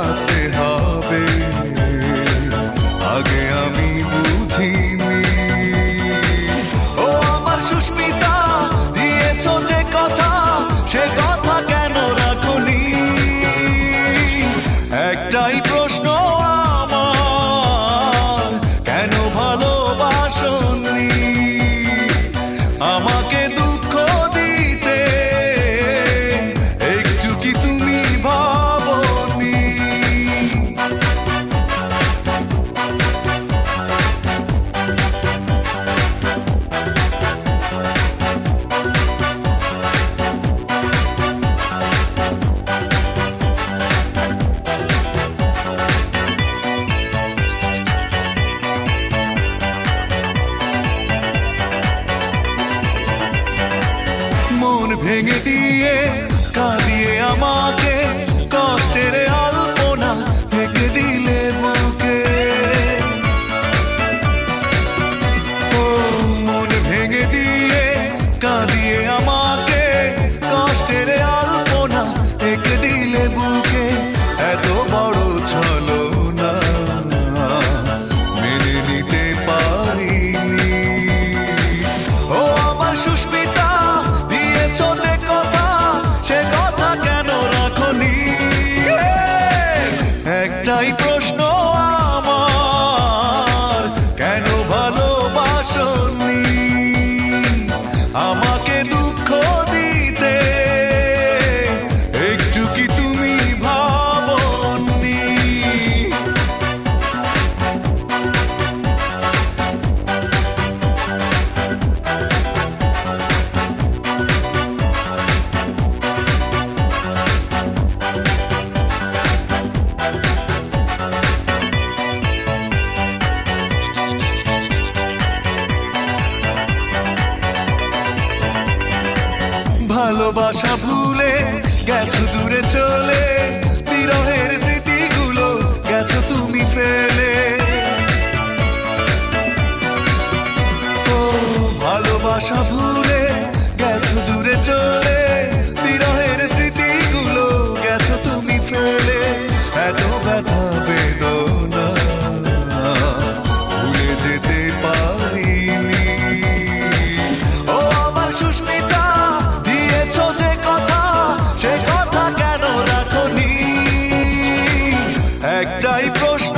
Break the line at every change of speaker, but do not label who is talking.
থাকতে হবে, আগে আমি বুঝিনি। ও আমার সুস্মিতা, দিয়েছ যে কথা, সে কথা কেন রাখনি? একটাই প্রশ্ন আমার, কেন ভালোবাসনি? আমাকে দুঃখ দিতে একটু কি তুমি ভাবনি? মন ভেঙে দিয়ে কাঁদিয়ে আমাকে কষ্টের আলপনা থেকে দিলে বুকে। ও মন ভেঙে দিয়ে কাঁদিয়ে আমাকে কষ্টের আলপনা থেকে দিলে বুকে। এত বড় ছলনা মেনে নিতে পারিনি। ও আমার সুস্মিতা, যে কথা, সে কথা কেন রাখনি? একটাই প্রশ্ন আমার, কেন ভালোবাসনি? আমাকে দুঃখ দিতে একটু কি তুমি ভাবনি? ভালোবাসা ভুলে গেছো দূরে চলে, বিরহের স্মৃতিগুলো গেছো তুমি ফেলে। ও ভালোবাসা ভুলে গেছো দূরে চলে, বিরহের স্মৃতিগুলো গেছো তুমি ফেলে। এত ব্যথা বেদনা ভুলে যেতে পারিনি। ও আমার সুস্মিতা, দিয়েছ যে কথা, সে কথা কেন রাখনি? একটাই প্রশ্ন